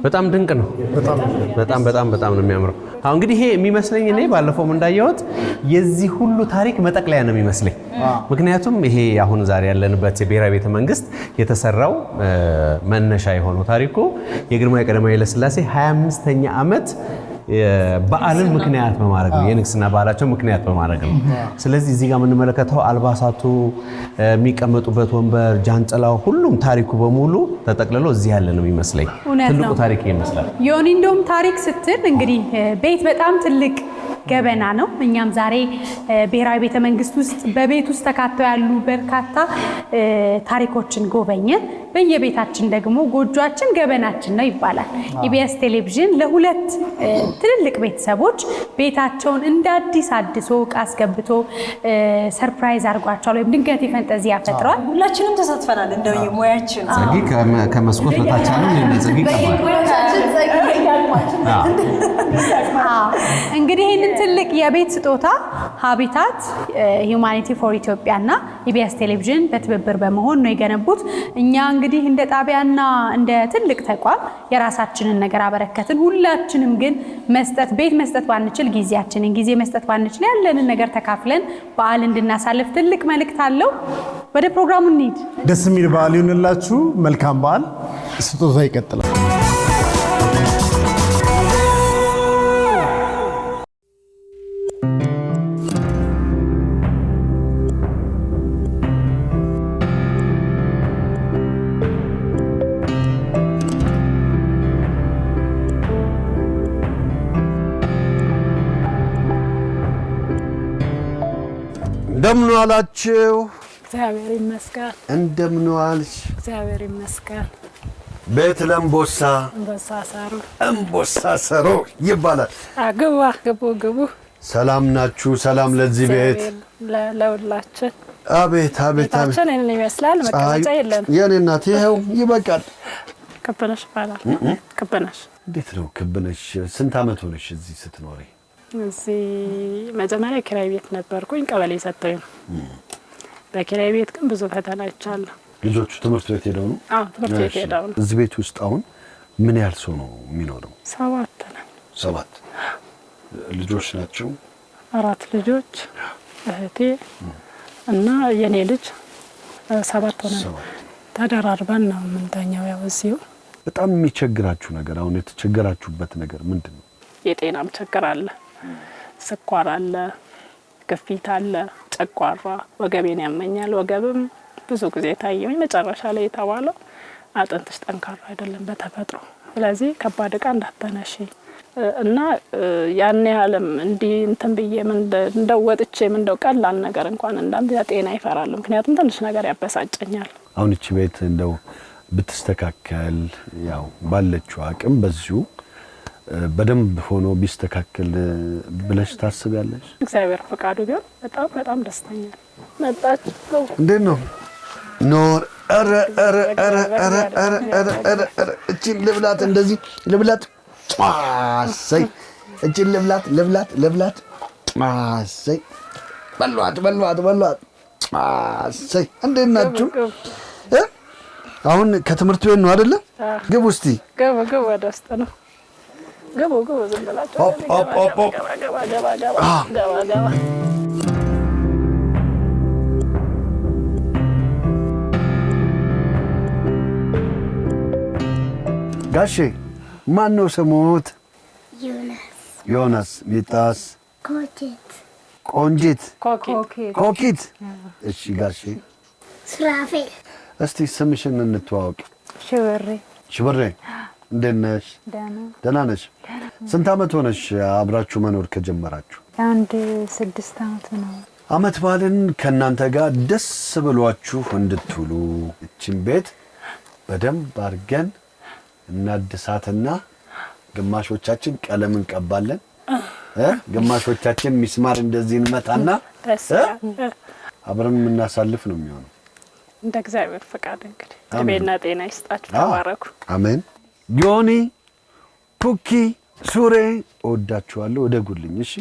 በጣም ድንቅ ነው። በጣም ነው የሚያምረው። አሁን እንግዲህ ይሄ የሚመስለኝ እኔ ባለፈው እንዳየሁት የዚህ ሁሉ ታሪክ መጠቅለያ ነው የሚመስለኝ። ምክንያቱም ይሄ አሁን ዛሬ ያለንበት የብሔራዊ ቤተ መንግስት የተሰራው መነሻ የሆነው ታሪኩ የግርማዊ ቀዳማዊ ኃይለ ሥላሴ 25ኛ ዓመት በዓልን ምክንያት በማድረግ ነው፣ የንግስና በዓላቸው ምክንያት በማድረግ ነው። ስለዚህ እዚህ ጋር የምንመለከተው አልባሳቱ፣ የሚቀመጡበት ወንበር፣ ጃንጥላው፣ ሁሉም ታሪኩ በሙሉ ተጠቅልሎ እዚህ ያለ ነው የሚመስለኝ። ትልቁ ታሪክ ይመስላል። ዮኒ እንደውም ታሪክ ስትል እንግዲህ ቤት በጣም ትልቅ ገበና ነው። እኛም ዛሬ ብሔራዊ ቤተ መንግስት ውስጥ በቤት ውስጥ ተካተው ያሉ በርካታ ታሪኮችን ጎበኘን። በየቤታችን ደግሞ ጎጆአችን ገበናችን ነው ይባላል። ኢቢኤስ ቴሌቪዥን ለሁለት ትልልቅ ቤተሰቦች ቤታቸውን እንደ አዲስ አድሶ ዕቃ አስገብቶ ሰርፕራይዝ አድርጓቸዋል፣ ወይም ድንገት የፈንጠዚያ ፈጥረዋል። ሁላችንም ተሳትፈናል። እንደው የሙያችን ጸጊ ከመስኮት በታች ነው ጸጊ እንግዲህ ይህንን ትልቅ የቤት ስጦታ ሀቢታት ሂውማኒቲ ፎር ኢትዮጵያ እና ኢቢኤስ ቴሌቪዥን በትብብር በመሆን ነው የገነቡት። እኛ እንግዲህ እንደ ጣቢያና እንደ ትልቅ ተቋም የራሳችንን ነገር አበረከትን። ሁላችንም ግን ቤት መስጠት ባንችል ጊዜ መስጠት ባንችል ያለንን ነገር ተካፍለን በዓል እንድናሳልፍ ትልቅ መልእክት አለው። ወደ ፕሮግራሙ እንሂድ። ደስ የሚል በዓል ይሁንላችሁ። መልካም በዓል። ስጦታ ይቀጥላል። እንደምን ዋላችሁ? እግዚአብሔር ይመስገን። እንደምን ዋልሽ? እግዚአብሔር ይመስገን። ቤት ለምቦሳ እምቦሳ ሰሩ ይባላል። ግቡ። ሰላም ናችሁ? ሰላም ለዚህ ቤት ለሁላችን። አቤት ቤታችን እኔን ይመስላል። መቀመጫ የለን። የኔ እናት ይኸው ይበቃል። ክብነሽ ይባላል። ክብነሽ። እንዴት ነው ክብነሽ? ስንት ዓመት ሆነሽ እዚህ ስትኖሪ? እዚህ መጀመሪያ ኪራይ ቤት ነበርኩኝ፣ ቀበሌ ሰጠኝ። በኪራይ ቤት ግን ብዙ ፈተና አይቻለሁ። ልጆቹ ትምህርት ቤት ሄደው ነው? አዎ ትምህርት ቤት ሄደው ነው። እዚህ ቤት ውስጥ አሁን ምን ያህል ሰው ነው የሚኖረው? 7 ነን። 7 ልጆች ናቸው? 4 ልጆች፣ እህቴ እና የኔ ልጅ 7 ሆነን ተደራርበን ነው የምንተኛው። ያው እዚሁ በጣም የሚቸግራችሁ ነገር፣ አሁን የተቸገራችሁበት ነገር ምንድን ነው? የጤናም ችግር አለ፣ ስኳር አለ፣ ግፊት አለ፣ ጨጓራ፣ ወገቤን ያመኛል። ወገብም ብዙ ጊዜ ታየኝ። መጨረሻ ላይ የተባለው አጥንትሽ ጠንካራ አይደለም በተፈጥሮ፣ ስለዚህ ከባድ ዕቃ እንዳትነሺ እና ያን ያህልም እንዲህ እንትን ብዬ እንደው ወጥቼ እንደው ቀላል ነገር እንኳን እንዳንተ ጤና ይፈራል። ምክንያቱም ትንሽ ነገር ያበሳጨኛል። አሁን እቺ ቤት እንደው ብትስተካከል ያው ባለችው አቅም በዚሁ በደንብ ሆኖ ቢስተካከል ብለሽ ታስቢያለሽ? እግዚአብሔር ፈቃዱ ቢሆን በጣም ደስተኛ መጣች። እንዴት ነው ኖር? እቺን ልብላት፣ እንደዚህ ልብላት፣ ጧሰይ እቺን ልብላት፣ ጧሰይ በሏት፣ ጧሰይ። እንዴት ናችሁ? አሁን ከትምህርት ቤት ነው አይደለ? ግቡ እስቲ ግቡ፣ ወደ ውስጥ ነው። ገባ ዝም ብላችሁ ገባ። ጋሼ ማን ነው ስሙት? ዮናስ። ሚጣስ? ቆንጂት። ኮኪት። እሺ ጋሼ ሱራፌል። እስቲ ስምሽን እንተዋወቅ። ሽብሬ። እንዴት ነሽ? ደህና ነሽ? ስንት ዓመት ሆነሽ አብራችሁ መኖር ከጀመራችሁ? 6 ዓመት ነው። ዓመት በዓልን ከእናንተ ጋር ደስ ብሏችሁ እንድትውሉ እቺን ቤት በደንብ አድርገን እናድሳትና ግማሾቻችን ቀለም እንቀባለን፣ ግማሾቻችን ሚስማር እንደዚህ እንመታና አብረን የምናሳልፍ ነው የሚሆነው። እንደ እግዚአብሔር ፈቃድ እንግዲህ እድሜና ጤና ይስጣችሁ። ተባረኩ። አሜን። ዮኒ፣ ፑኪ፣ ሱሬ እወዳችኋለሁ። ወደጉልኝ። እሺ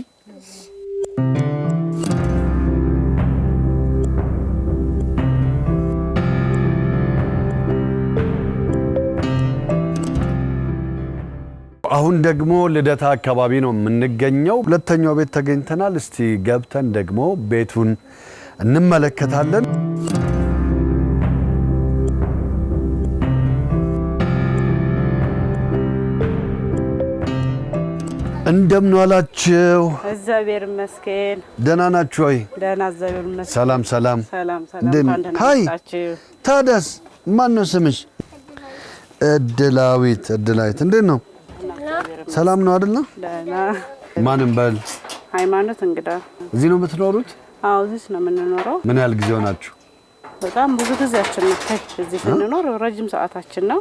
አሁን ደግሞ ልደታ አካባቢ ነው የምንገኘው። ሁለተኛው ቤት ተገኝተናል። እስቲ ገብተን ደግሞ ቤቱን እንመለከታለን። እንደምን ዋላችሁ? እግዚአብሔር ይመስገን። ደህና ናችሁ ወይ? ደህና እግዚአብሔር ይመስገን። ሰላም ሰላም ሰላም ሃይ ታደስ ማን ነው ስምሽ? እድላዊት እንዴት ነው? ሰላም ነው አይደል? ደህና። ማንም በል ሃይማኖት እንግዳ። እዚህ ነው የምትኖሩት? አዎ እዚህ ነው የምንኖረው። ምን ያህል ጊዜ ሆናችሁ? በጣም ብዙ ጊዜያችን ነው እዚህ ስንኖር፣ ረጅም ሰዓታችን ነው።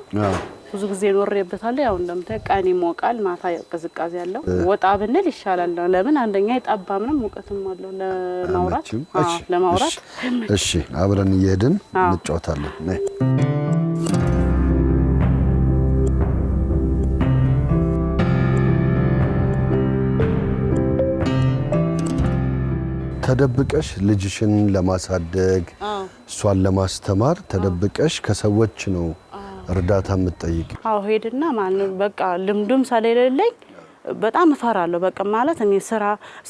ብዙ ጊዜ ኖሬበታለሁ። ያው እንደምታይ ቀን ይሞቃል፣ ማታ ቅዝቃዜ ያለው። ወጣ ብንል ይሻላል። ለምን አንደኛ የጣባምንም ሙቀትም አለው ለማውራት። እሺ አብረን እየሄድን እንጫወታለን። ነይ ተደብቀሽ ልጅሽን ለማሳደግ እሷን ለማስተማር ተደብቀሽ ከሰዎች ነው እርዳታ የምትጠይቂ? አዎ ሄድና ማንን በቃ ልምዱም ስለሌለኝ በጣም እፈራለሁ። በቃ ማለት እኔ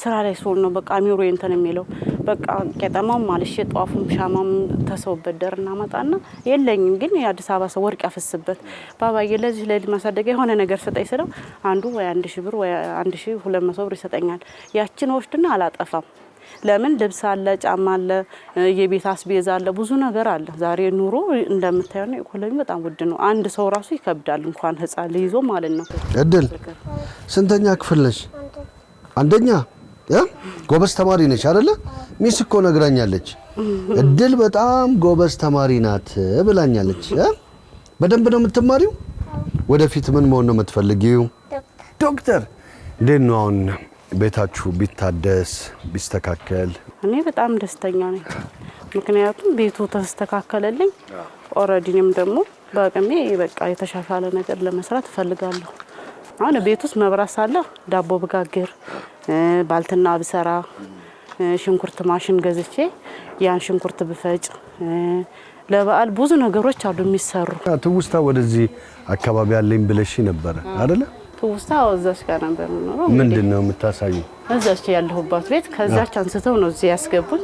ስራ ላይ ሶል ነው በቃ አሚሮ እንትን የሚለው በቃ ቀጠማም ማለሽ ጧፉም ሻማም ተሰው በደርና ማጣና የለኝም። ግን የአዲስ አበባ ሰው ወርቅ ያፈስበት ባባዬ ለዚህ ለልጅ ማሳደጊያ የሆነ ነገር ሰጠኝ ስለው አንዱ ወይ 1000 ብር ወይ 1200 ብር ይሰጠኛል። ያችን ወስድና አላጠፋም። ለምን ልብስ አለ፣ ጫማ አለ፣ የቤት አስቤዛ አለ፣ ብዙ ነገር አለ። ዛሬ ኑሮ እንደምታየው ነው፣ ኢኮኖሚ በጣም ውድ ነው። አንድ ሰው ራሱ ይከብዳል እንኳን ህፃን ልይዞ ማለት ነው። እድል ስንተኛ ክፍል ነሽ? አንደኛ። ጎበዝ ተማሪ ነሽ አይደለ? ሚስ እኮ ነግራኛለች። እድል በጣም ጎበዝ ተማሪ ናት ብላኛለች። በደንብ ነው የምትማሪው? ወደፊት ምን መሆን ነው የምትፈልጊው? ዶክተር። እንዴት ነው አሁን ቤታችሁ ቢታደስ ቢስተካከል? እኔ በጣም ደስተኛ ነኝ። ምክንያቱም ቤቱ ተስተካከለልኝ። ኦሬዲንም ደግሞ በአቅሜ በቃ የተሻሻለ ነገር ለመስራት እፈልጋለሁ። አሁን ቤት ውስጥ መብራት ሳለ ዳቦ ብጋግር፣ ባልትና ብሰራ፣ ሽንኩርት ማሽን ገዝቼ ያን ሽንኩርት ብፈጭ፣ ለበዓል ብዙ ነገሮች አሉ የሚሰሩ። ትውስታ ወደዚህ አካባቢ ያለኝ ብለሽ ነበር አይደለ? ትውስታ እዛች ጋር ነበር ነው። ምንድነው የምታሳዩ? እዛች ያለሁባት ቤት ከዛች አንስተው ነው እዚህ ያስገቡኝ።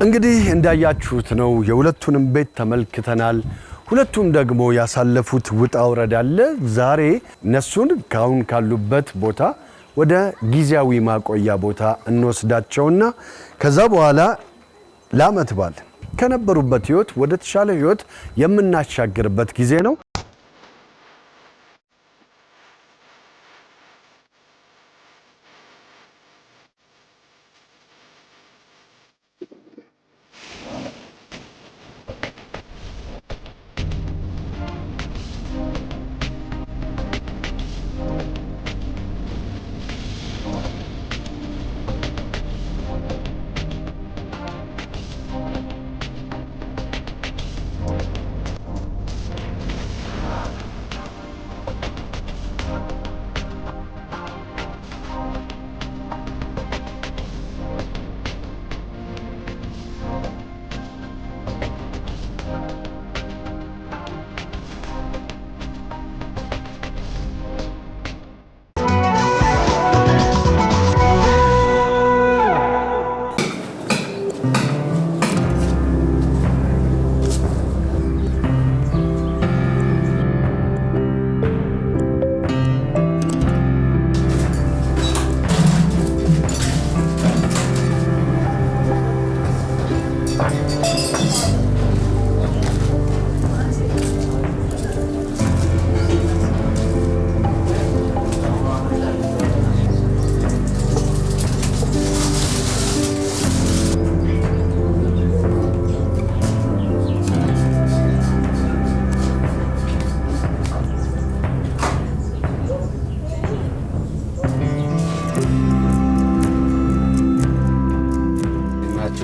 እንግዲህ እንዳያችሁት ነው የሁለቱንም ቤት ተመልክተናል። ሁለቱም ደግሞ ያሳለፉት ውጣ ውረድ አለ። ዛሬ እነሱን ካሁን ካሉበት ቦታ ወደ ጊዜያዊ ማቆያ ቦታ እንወስዳቸውና ከዛ በኋላ ለዓመት በዓል ከነበሩበት ህይወት ወደ ተሻለ ህይወት የምናሻግርበት ጊዜ ነው።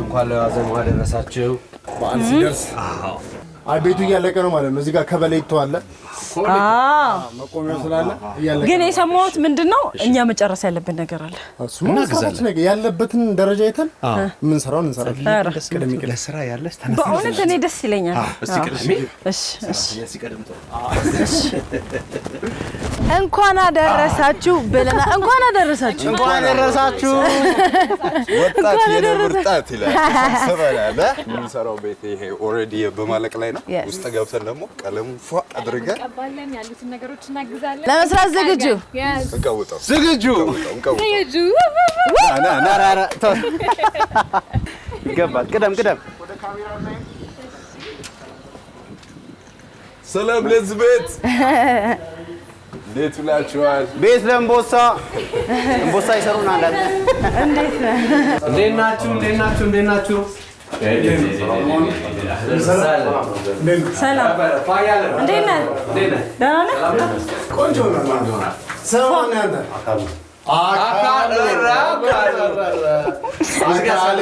እንኳን ለዋዜማው አደረሳችሁ። በዓል ሲደርስ አይ ቤቱ እያለቀ ነው ማለት ነው። እዚህ ጋር ከበሌቶ አለ መቆሚያው ስላለ እያለቀ ግን የሰማሁት ምንድነው እኛ መጨረስ ያለብን ነገር አለ። እሱማ ነገር ያለበትን ደረጃ አይተን ምን ሰራውን እንሰራለን። ቀደም ይቀለ ስራ ያለስ ተነሳ በእውነት እኔ ደስ ይለኛል። እንኳን አደረሳችሁ ብለና እንኳን አደረሳችሁ ወጣት የነብርጣት ይላል ሰበላለ ምን ሰራው ቤት ይሄ ኦሬዲ በማለቅ ላይ ነው። ውስጥ ገብተን ደግሞ ቀለሙ ፏ አድርገን ቀባለን ያሉትን ነገሮች እናግዛለን። ለመስራት ዝግጁ ዝግጁ ናራራ ይገባል። ቅደም ወደ ካሜራ ላይ ሰላም ለዚህ ቤት እንዴት ውላችኋል? ቤት ለምቦሳ ይሰሩናል። እንዴት ናችሁ? ሰላም እንዴት ነህ? ደህና ነህ? ቆንጆ ነው። ሰላም ነህ አንተ? አካሌ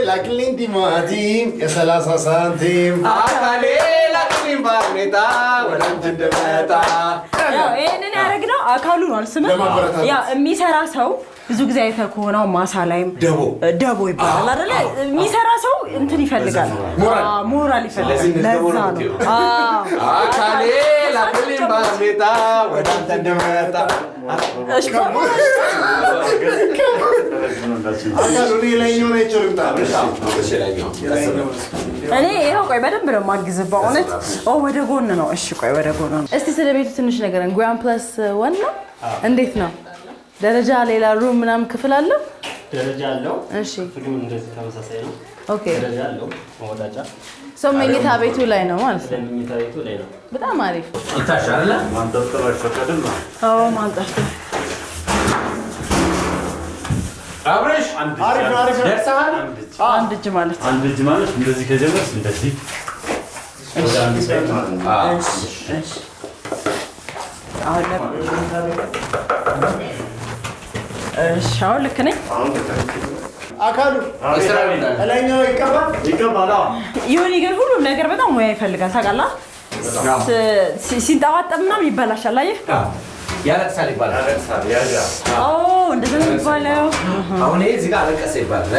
ላክልኝ ቲማቲም የ30 ሳንቲም አካሌ ላክልኝ ባርኔጣ ወደ አንቺ እንደመጣ ይሄንን ያደረግነው አካሉ ነው አልስምህ። ያ የሚሰራ ሰው ብዙ ጊዜ አይተህ ከሆነ ማሳ ላይም ደቦ ይባላል አይደለ? የሚሰራ ሰው እንትን ይፈልጋል፣ ሞራል ይፈልጋል። ለዛ ነው አካሌ ላክልኝ ባርኔጣ ወደ አንቺ እንደመጣ እሺ እኔ ይኸው ቆይ በደንብ ነው የማግዝህ በእውነት። ወደ ጎን ነው። እሺ ቆይ ወደ ጎን ነው። እስቲ ስለ ቤቱ ትንሽ ነገር ጓን ፕለስ ወን ነው። እንዴት ነው ደረጃ? ሌላ ሩም ምናምን ክፍል አለው? ደረጃ አለው። እሺ ፍሪም እንደዚህ ተመሳሳይ ነው። ኦኬ ደረጃ አለው። መወጣጫ ሰው መኝታ ቤቱ ላይ ነው ማለት ነው። መኝታ ቤቱ ላይ ነው። በጣም አሪፍ ይታሻል። ማንጠፍጠፍ አይፈቀድም ነው። ማንጠፍጠፍ አብረሽ አሪፍ ደርሰሃል። አንድ እጅ ማለት እንደዚህ ከጀመርሽ እንደዚህ ወደ አንድ ሳይድ ማለት ነው። እሺ አሁን ልክ ነኝ። አካሉ እላኛው ይቀባል። ይሁን ግን ሁሉም ነገር በጣም ሙያ ይፈልጋል ታውቃለህ። ሲንጠባጠብ ምናምን ይበላሻል። አየህ ያለቅሳል ይባላል። እንደዛ ነው የሚባለው። አሁን ይሄ እዚህ ጋር አለቀሰ ይባላል።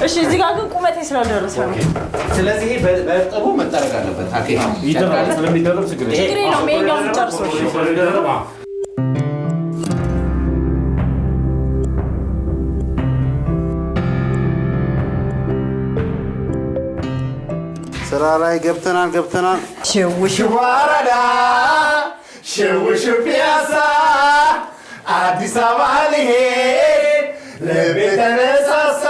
እሺ እዚህ ጋር ግን ቁመቴ ስላልደረሰ ነው። ስለዚህ ይሄ በእርጥቡ መጠረግ አለበት። ይደረጋል። ስለሚደረግ ችግር የለውም። ይሄኛውን ጨርሶ ስራ ላይ ገብተናል። ሽውሽው አራዳ ሽውሽው ፒያሳ አዲስ አበባ ልሄድ ልቤ ተነሳሳ።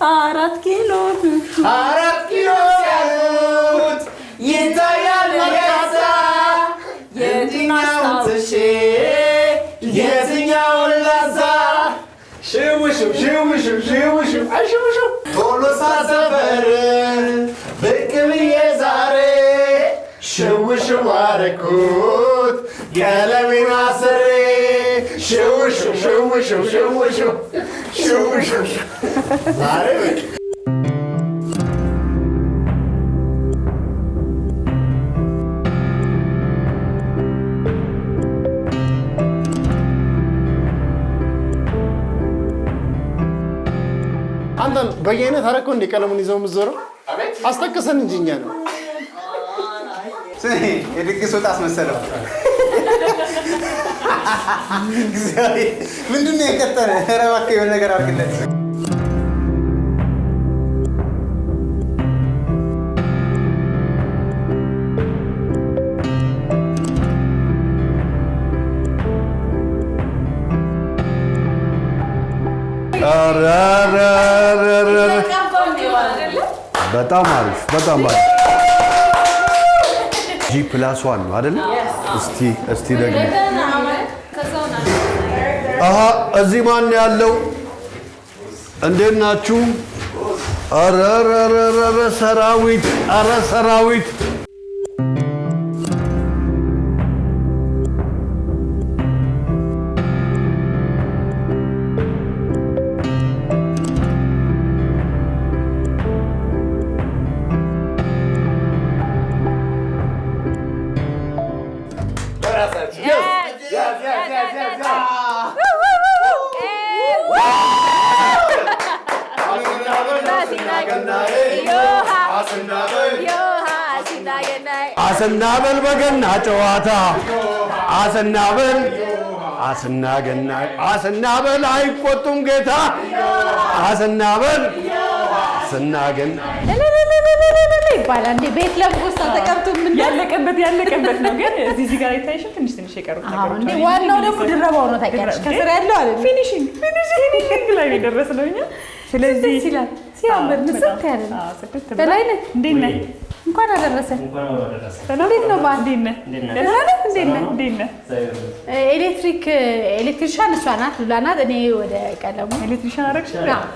አራት ኪሎ ያሉት ይታያል መርካታ የትኛው ትሼ የትኛውን ላዛ ሽውሽው ቶሎሳ ሰፈር ብቅ ብዬ ዛሬ ሽውሽው አደረኩት ቀለሜን አስሬ ሽውሽው ዛሬ አንተን በየአይነት አደረከው እንደ ቀለሙን ይዘው የምትዞረው አስጠቅሰን እንጂ እኛ ነው የድግስ ወጥ አስመሰለው። ምንድን ነው የቀጠረ? ኧረ እባክህ የሆነ ነገር አድርግለት። በጣም አሪፍ G+1 ነው አይደል? እስቲ ደግሞ እዚህ ማን ያለው? እንዴት ናችሁ? ኧረ ሰራዊት አስናበል በገና ጨዋታ አስናበል አስናገናይ አስናበል አይቆጡም ጌታ አስናበል አስናገና ይባላል እንዴ ቤት ለምቦሳ ተቀምጡ ምን ያለቀበት ነው ግን እዚህ ጋር አይታይሽም ትንሽ የቀሩት ነገሮች እንዴ ዋናው ደግሞ ድረባው ነው ታውቂያለሽ ከስራ ያለው አይደል ፊኒሺንግ ላይ ደረስነው እኛ ስለዚህ ሲያምር ንጽት ያለ በላይ ነህ እንዴት ነህ እንኳን አደረሰ እንዴት ነው ባንዴ ነህ እንዴት ነህ ኤሌክትሪሻን እሷ ናት ሉላ ናት እኔ ወደ ቀለሙ ኤሌክትሪሻን አረግሽ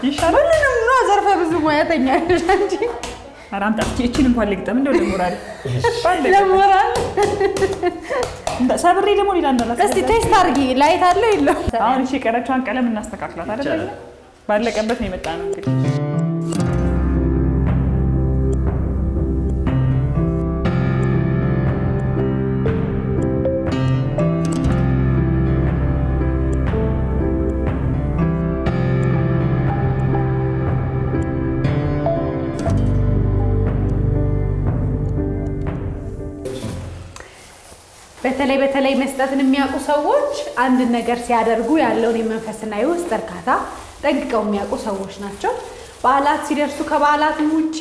ይሻላል ነው ዘርፈ ብዙ ሙያተኛ ነሽ እንጂ አራምጣት እቺን እንኳን ልግጠም እንደው ለሞራል ሰብሬ ደግሞ ሌላ እንዳላስ እስቲ ቴስት አድርጊ ላይት አለው ይለው አሁን እሺ ቀረቻን ቀለም እናስተካክላት አይደል ባለቀበት ነው የመጣ ነው እንግዲህ በተለይ መስጠትን የሚያውቁ ሰዎች አንድ ነገር ሲያደርጉ ያለውን የመንፈስና የውስጥ እርካታ ጠንቅቀው የሚያውቁ ሰዎች ናቸው። በዓላት ሲደርሱ ከበዓላትም ውጪ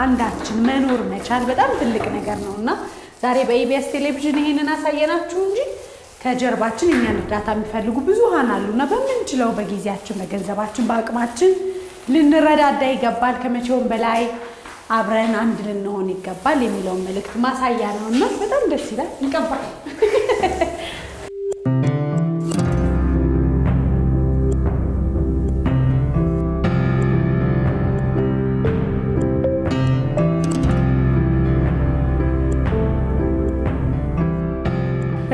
አንዳችን መኖር መቻል በጣም ትልቅ ነገር ነውና ዛሬ በኢቢኤስ ቴሌቪዥን ይሄንን አሳየናችሁ እንጂ ከጀርባችን እኛን እርዳታ የሚፈልጉ ብዙሃን አሉና በምንችለው በጊዜያችን፣ በገንዘባችን፣ በአቅማችን ልንረዳዳ ይገባል። ከመቼውም በላይ አብረን አንድ ልንሆን ይገባል የሚለውን መልእክት ማሳያ ነውና በጣም ደስ ይላል። እንቀባል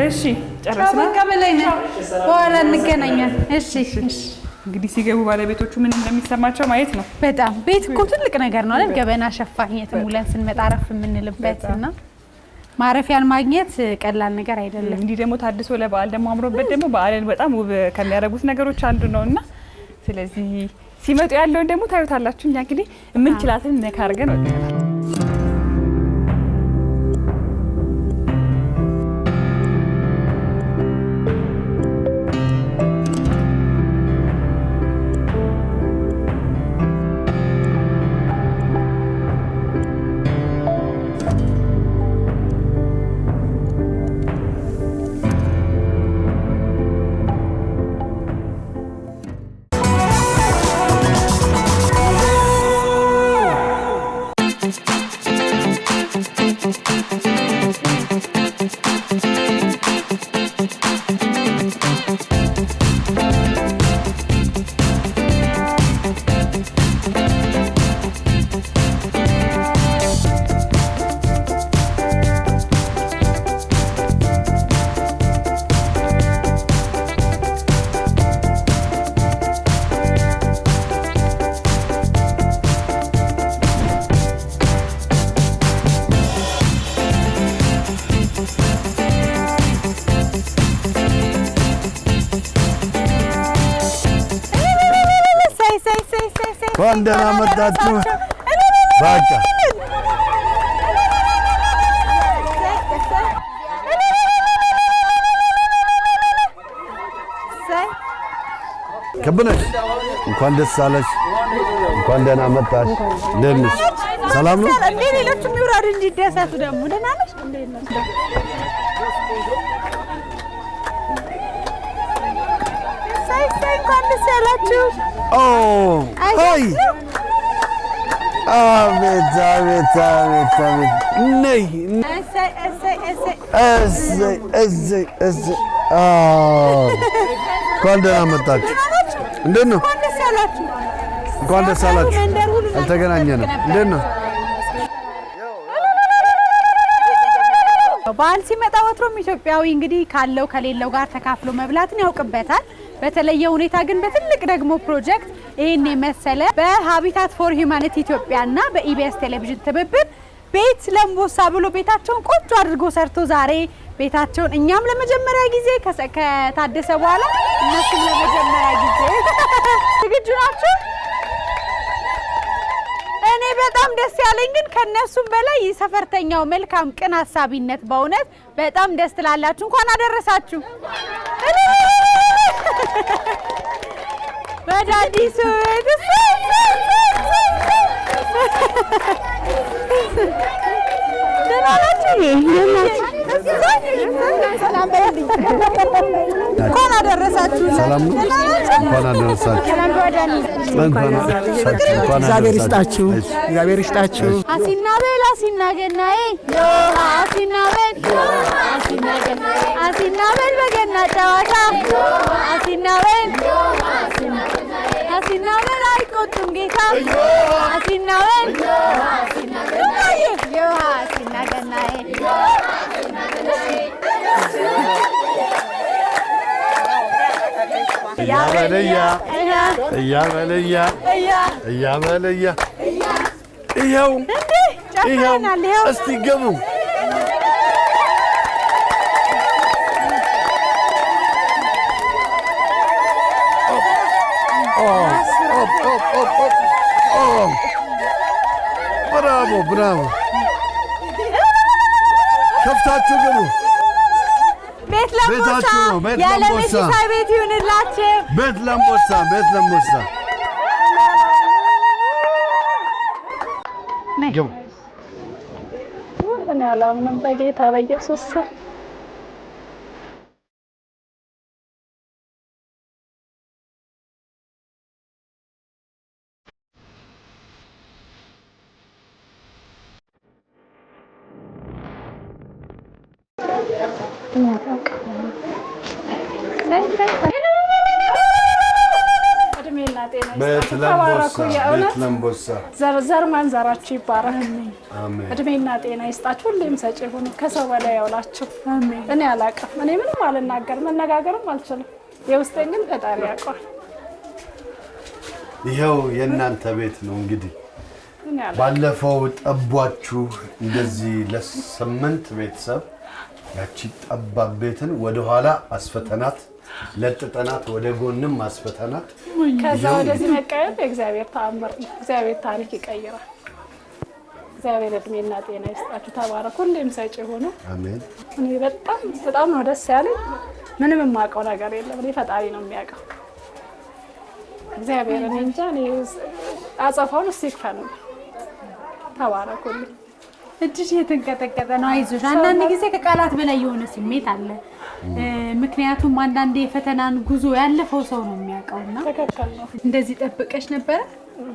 እሺ ጨረስና ከበላይ ነው በኋላ እንገናኛለን። እሺ እንግዲህ ሲገቡ ባለቤቶቹ ምን እንደሚሰማቸው ማየት ነው። በጣም ቤት እኮ ትልቅ ነገር ነው አይደል? ገበና ሸፋኝ የተሙለን ስንመጣ አረፍ የምንልበትና ማረፊያን ማግኘት ቀላል ነገር አይደለም። እንዲህ ደግሞ ታድሶ ለበዓል ደግሞ አምሮበት ደግሞ በዓልን በጣም ውብ ከሚያደርጉት ነገሮች አንዱ ነውና ስለዚህ ሲመጡ ያለውን ደግሞ ታዩታላችሁ። እኛ እንግዲህ የምንችላትን ነካ አድርገን ወጥተናል። እንኳን ደህና መጣችሁ። በቃ ከብነሽ እንኳን ደስ አለሽ። እንኳን ደህና መጣሽ። እንደት ነሽ? ሰላም ነው? እንዴ ሌሎቹ የሚወራዱ እንዲደሰቱ ደግሞ ደህና ነሽ? እንዴት ነሽ? ሳይ እንኳን ደስ ያላችሁ። ኦ አይ አቤት አቤት አቤት አቤት ነይ እሰይ እንኳን ደህና መጣችሁ። እንዴት ነው? እንኳን ደስ አላችሁ። አልተገናኘንም። እንዴት ነው? በዓል ሲመጣ ወትሮም ኢትዮጵያዊ እንግዲህ ካለው ከሌለው ጋር ተካፍሎ መብላትን ያውቅበታል። በተለየ ሁኔታ ግን በትልቅ ደግሞ ፕሮጀክት ይሄን የመሰለ በሃቢታት ፎር ሂውማኒቲ ኢትዮጵያና በኢቢኤስ ቴሌቪዥን ትብብር ቤት ለምቦሳ ብሎ ቤታቸውን ቆንጆ አድርጎ ሰርቶ ዛሬ ቤታቸውን እኛም ለመጀመሪያ ጊዜ ከታደሰ በኋላ እነሱም ለመጀመሪያ ጊዜ ዝግጁ ናችሁ? እኔ በጣም ደስ ያለኝ ግን ከነሱም በላይ የሰፈርተኛው መልካም ቅን ሐሳቢነት በእውነት በጣም ደስ ትላላችሁ። እንኳን አደረሳችሁ። በዳዲሱ ቤት እንኳን አደረሳችሁ። እግዚአብሔር ይስጣችሁ። እግዚአብሔር ይስጣችሁ። አሲናበል አሲናገናዬ አሲናበል አሲናበል በገና ጨዋታ አሲናበል አሲናበል አይቆጡም ጌታ አሲናበል አሲናገናዬ እያመለያ እያመለያ እያመለያ ይኸው እስቲ ገቡ ብራቮ ብራቮ ከፍታችሁ ግቡ ቤት ለምቦሳ ያለ መሲሳ ቤት ይሁንላችሁ ቤት ለምቦሳ ቤት ለምቦሳ ግቡ እኔ አላምንም በጌታ በኢየሱስ ስም ዘር ማንዘራችሁ ይባረክ። እድሜና ጤና ይስጣችሁ። ሁሌም ሰጪ ሁኑ። ከሰው በላይ ያውላችሁ። እኔ አላውቅም። እኔ ምንም አልናገርም፣ መነጋገርም አልችልም። የውስጤን ግን ፈጣሪ ያውቃል። ይኸው የእናንተ ቤት ነው እንግዲህ ባለፈው ጠቧችሁ እንደዚህ ለ8 ቤተሰብ ያቺ ጠባብ ቤትን ወደ ኋላ አስፈተናት ለጥጠናት ወደ ጎንም አስፈተናት ከዛ ወደዚህ መቀየር የእግዚአብሔር ተአምር ነው። እግዚአብሔር ታሪክ ይቀይራል። እግዚአብሔር እድሜና ጤና ይስጣችሁ። ተባረኩ። ሁሌም ሰጪ ሆኑ። አሜን። እኔ በጣም ነው ደስ ያለኝ። ምንም የማውቀው ነገር የለም። እኔ ፈጣሪ ነው የሚያውቀው። እግዚአብሔር እኔ እንጃ እኔ አጸፋውን እስቲ ይክፈል። ተባረኩልኝ። እጅሽ የተንቀጠቀጠ ነው። አይዞሽ። አንዳንድ ጊዜ ከቃላት በላይ የሆነ ስሜት አለ። ምክንያቱም አንዳንዴ የፈተናን ጉዞ ያለፈው ሰው ነው የሚያውቀውና እንደዚህ ጠብቀሽ ነበረ?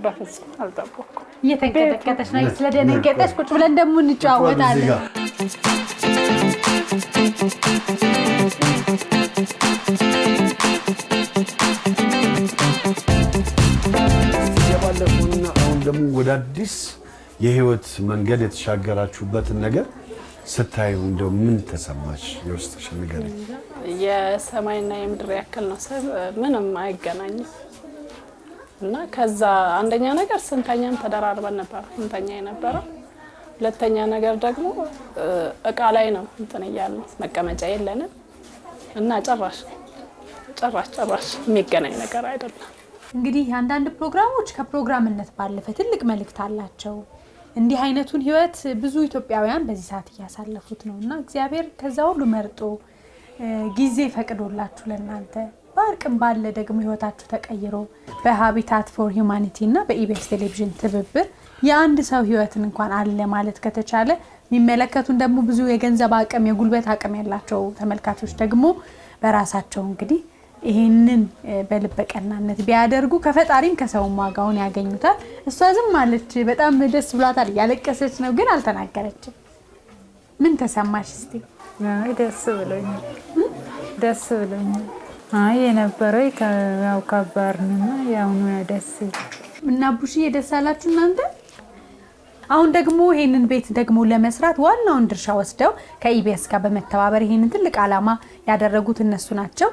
በፍጹም አልጠበቅኩም። እየተንቀጠቀጠሽ ነው። ስለደነገጠሽ ቁጭ ብለን ደግሞ እንጫወታለን። የባለፈውና አሁን ደግሞ ወደ አዲስ የህይወት መንገድ የተሻገራችሁበትን ነገር ስታዩ እንደው ምን ተሰማሽ? የውስጥሽ ነገር የሰማይና የምድር ያክል ነው። ምንም አይገናኝም። እና ከዛ አንደኛ ነገር ስንተኛም ተደራርበን ነበር ስንተኛ የነበረው። ሁለተኛ ነገር ደግሞ እቃ ላይ ነው እንትን እያልን መቀመጫ የለንም እና ጭራሽ የሚገናኝ ነገር አይደለም። እንግዲህ አንዳንድ ፕሮግራሞች ከፕሮግራምነት ባለፈ ትልቅ መልእክት አላቸው። እንዲህ አይነቱን ህይወት ብዙ ኢትዮጵያውያን በዚህ ሰዓት እያሳለፉት ነውና እግዚአብሔር ከዛ ሁሉ መርጦ ጊዜ ፈቅዶላችሁ ለናንተ ባርቅም ባለ ደግሞ ህይወታችሁ ተቀይሮ በሃቢታት ፎር ሂዩማኒቲ እና በኢቢኤስ ቴሌቪዥን ትብብር የአንድ ሰው ህይወትን እንኳን አለ ማለት ከተቻለ የሚመለከቱን ደግሞ ብዙ የገንዘብ አቅም የጉልበት አቅም ያላቸው ተመልካቾች ደግሞ በራሳቸው እንግዲህ ይሄንን በልበቀናነት ቢያደርጉ ከፈጣሪም ከሰውም ዋጋውን ያገኙታል። እሷ ዝም ማለች። በጣም ደስ ብሏታል። ያለቀሰች ነው ግን አልተናገረችም። ምን ተሰማሽ እስቲ? አይ ደስ ብሎኛል። አይ የነበረው ያው ከባድ ነው። ያው ነው ደስ እና ቡሽዬ ደስ አላችሁ እናንተ? አሁን ደግሞ ይሄንን ቤት ደግሞ ለመስራት ዋናውን ድርሻ ወስደው ከኢቢኤስ ጋር በመተባበር ይሄንን ትልቅ ዓላማ ያደረጉት እነሱ ናቸው።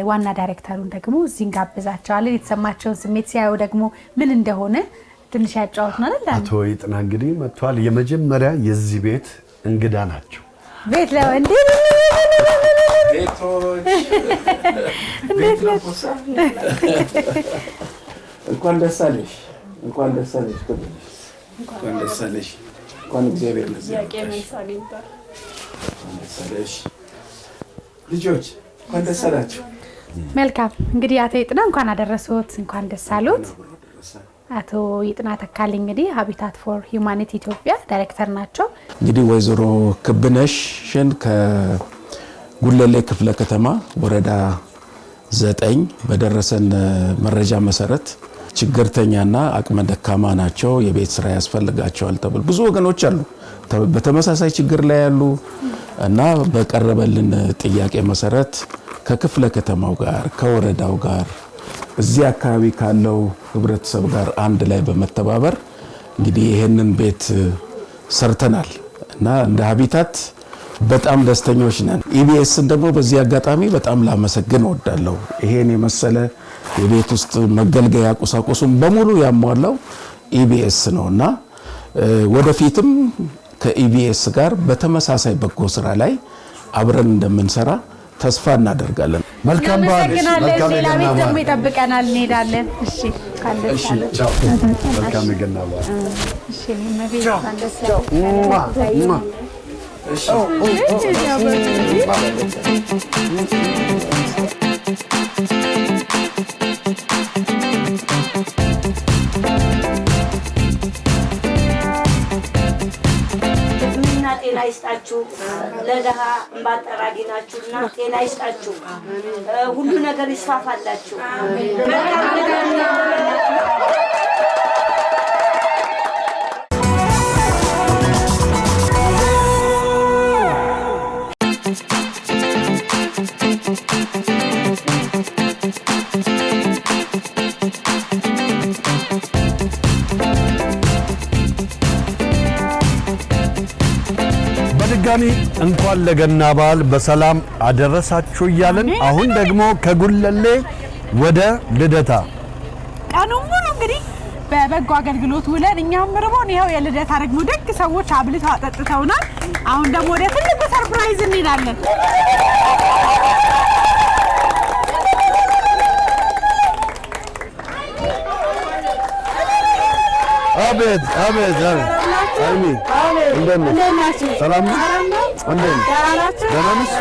ዋና ዳይሬክተሩን ደግሞ እዚህን ጋብዛቸዋለን። የተሰማቸውን ስሜት ሲያዩ ደግሞ ምን እንደሆነ ትንሽ ያጫውቱናል። አቶ ይጥና እንግዲህ መጥቷል። የመጀመሪያ የዚህ ቤት እንግዳ ናቸው። ቤት ለወንድ እንኳን ደስ አለሽ፣ እንኳን ደስ አለሽ፣ እንኳን ደስ አለሽ፣ እንኳን እግዚአብሔር ለዚህ ያበቃሽ። ልጆች እንኳን ደስ አላችሁ። መልካም እንግዲህ አቶ ይጥና እንኳን አደረሰዎት፣ እንኳን ደስ አሉት። አቶ ይጥና ተካልኝ እንግዲህ ሃቢታት ፎር ሂውማኒቲ ኢትዮጵያ ዳይሬክተር ናቸው። እንግዲህ ወይዘሮ ክብነሽን ከጉለሌ ክፍለ ከተማ ወረዳ 9 በደረሰን መረጃ መሰረት ችግርተኛና አቅመ ደካማ ናቸው፣ የቤት ስራ ያስፈልጋቸዋል ተብሎ ብዙ ወገኖች አሉ በተመሳሳይ ችግር ላይ ያሉ እና በቀረበልን ጥያቄ መሰረት ከክፍለ ከተማው ጋር ከወረዳው ጋር እዚህ አካባቢ ካለው ህብረተሰብ ጋር አንድ ላይ በመተባበር እንግዲህ ይሄንን ቤት ሰርተናል እና እንደ ሃቢታት በጣም ደስተኞች ነን። ኢቢኤስን ደግሞ በዚህ አጋጣሚ በጣም ላመሰግን እወዳለሁ። ይሄን የመሰለ የቤት ውስጥ መገልገያ ቁሳቁሱን በሙሉ ያሟላው ኢቢኤስ ነውና ወደፊትም ከኢቢኤስ ጋር በተመሳሳይ በጎ ስራ ላይ አብረን እንደምንሰራ ተስፋ እናደርጋለን። መልካም በዓል። መልካም ሌላ ቤት ደግሞ ይጠብቀናል፣ እንሄዳለን። እሺ ካለሽ መልካም የገና በዓል። እሺ መቤት ካለሽ ጤና ይስጣችሁ። ለደሃ እንባ ጠራጊ ናችሁና ጤና ይስጣችሁ። ሁሉ ነገር ይስፋፋላችሁ። በድጋሚ እንኳን ለገና በዓል በሰላም አደረሳችሁ እያልን አሁን ደግሞ ከጉለሌ ወደ ልደታ ቀኑ ሙሉ እንግዲህ በበጎ አገልግሎት ውለን እኛም ርቦን ይኸው የልደታ ደግሞ ደግ ሰዎች አብልተው አጠጥተውናል። አሁን ደግሞ ወደ ትልቁ ሰርፕራይዝ እንሄዳለን። አቤት አቤት አይሚ እንደምን ሰላም ነው? እንደምን ደህና ነሽ?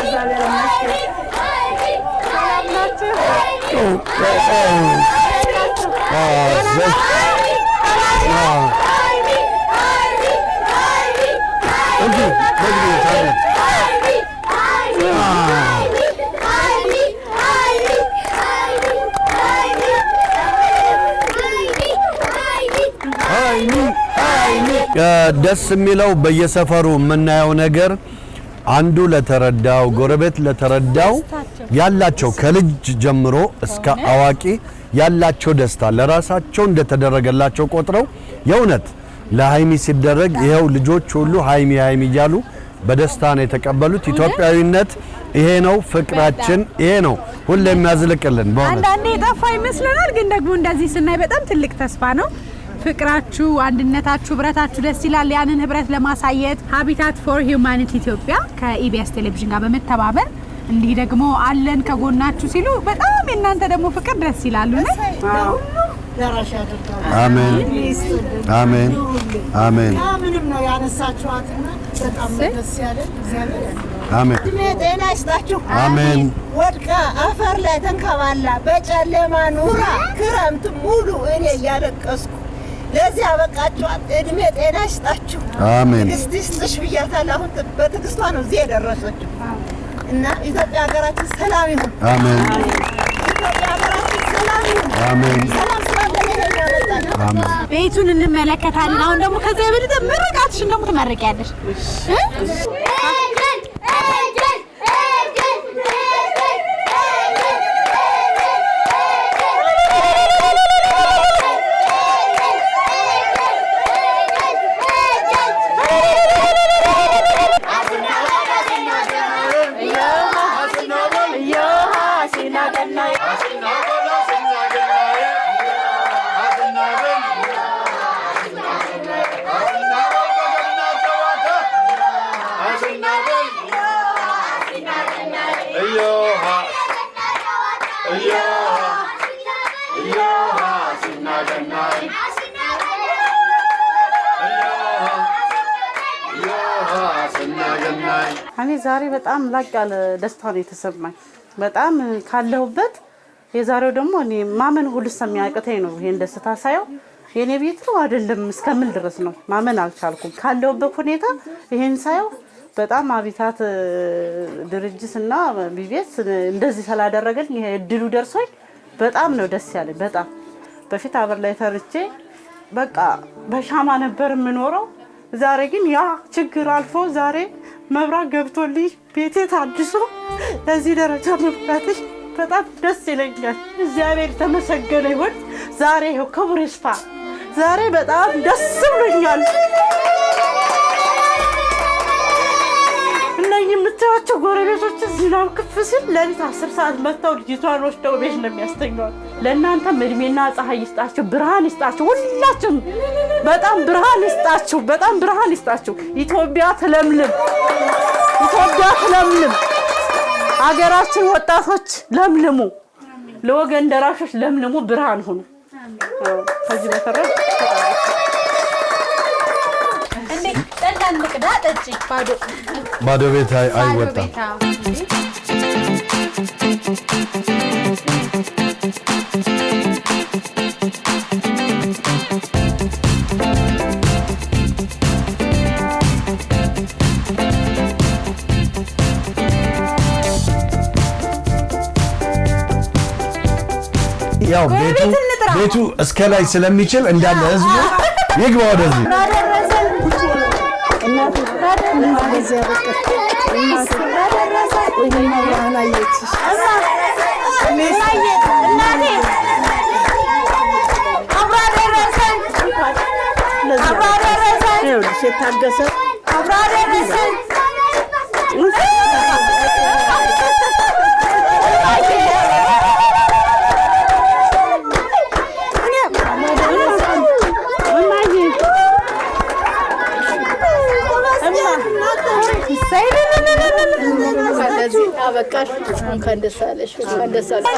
ደስ የሚለው በየሰፈሩ የምናየው ነገር አንዱ ለተረዳው ጎረቤት ለተረዳው ያላቸው ከልጅ ጀምሮ እስከ አዋቂ ያላቸው ደስታ ለራሳቸው እንደተደረገላቸው ቆጥረው የእውነት ለሃይሚ ሲደረግ ይሄው ልጆች ሁሉ ሃይሚ ሃይሚ እያሉ በደስታ ነው የተቀበሉት። ኢትዮጵያዊነት ይሄ ነው፣ ፍቅራችን ይሄ ነው ሁሌ የሚያዝልቅልን። በእውነት አንዳንዴ የጠፋ ይመስለናል፣ ግን ደግሞ እንደዚህ ስናይ በጣም ትልቅ ተስፋ ነው። ፍቅራችሁ፣ አንድነታችሁ፣ ህብረታችሁ ደስ ይላል። ያንን ህብረት ለማሳየት ሃቢታት ፎር ሂውማኒቲ ኢትዮጵያ ከኢቢኤስ ቴሌቪዥን ጋር በመተባበር እንዲህ ደግሞ አለን ከጎናችሁ ሲሉ በጣም የእናንተ ደግሞ ፍቅር ደስ ይላሉ። አሜን አሜን አሜን። ምንም ነው ያነሳችኋትና በጣም ደስ ያለን እግዚአብሔር አሜን። ጤና ይስጣችሁ። አሜን። ወድቃ አፈር ላይ ተንከባላ በጨለማ ኑራ ክረምት ሙሉ እኔ እያለቀስኩ ለዚህ አበቃችኋት። እድሜ ጤና ይስጣችሁ። አሜን። ትዕግስት ይስጥሽ ብያታለሁ። አሁን በትዕግስቷ ነው እዚህ የደረሰችው እና ኢትዮጵያ ሀገራችን ሰላም ይሁን። አሜን። ኢትዮጵያ ሀገራችን ሰላም ይሁን። አሜን። ሰላም ስላለን ይሄን ያመጣነው። አሜን። ቤቱን እንመለከታለን። አሁን ደግሞ ከዚህ የበለጠ ምርቃትሽን ደግሞ ትመርቂያለሽ። Happy ዛሬ በጣም ላቅ ያለ ደስታ ነው የተሰማኝ። በጣም ካለሁበት የዛሬው ደግሞ እኔ ማመን ሁሉ ስለሚያቅተኝ ነው። ይሄን ደስታ ሳየው የኔ ቤት ነው አይደለም እስከምል ድረስ ነው ማመን አልቻልኩም። ካለሁበት ሁኔታ ይሄን ሳየው በጣም አቢታት ድርጅትና ቢቤስ እንደዚህ ስላደረገኝ ይሄ እድሉ ደርሶኝ በጣም ነው ደስ ያለኝ። በጣም በፊት አበር ላይ ተርቼ በቃ በሻማ ነበር የምኖረው። ዛሬ ግን ያ ችግር አልፎ ዛሬ መብራት ገብቶልኝ ቤቴ ታድሶ ለዚህ ደረጃ መብቃትሽ በጣም ደስ ይለኛል። እግዚአብሔር ተመሰገነ ይሁን። ዛሬ ይኸው ክብር ይስፋ። ዛሬ በጣም ደስ ብሎኛል። እነኚህ የምታዩቸው ጎረቤቶች ዝናብ ክፍ ሲል ሌሊት 10 ሰዓት መጥተው ልጅቷን ወስደው ቤት ነው የሚያስተኛዋት። ለእናንተም እድሜና ፀሐይ ይስጣችሁ፣ ብርሃን ይስጣችሁ። ሁላችሁም በጣም ብርሃን ይስጣችሁ፣ በጣም ብርሃን ይስጣችሁ። ኢትዮጵያ ትለምልም፣ ኢትዮጵያ ትለምልም። ሀገራችን ወጣቶች ለምልሙ፣ ለወገን ደራሾች ለምልሙ፣ ብርሃን ሁኑ። ከዚህ በተረፈ እንዴ ጠላን ልቅዳ ጠጪ ባዶ ቤት አይወጣም። ያው ቤቱ እስከ ላይ ስለሚችል እንዳለ ህዝቡ ይግባ ወደዚህ። አበቃሽ። እንኳን ደስ አለሽ፣ እንኳን ደስ አለሽ።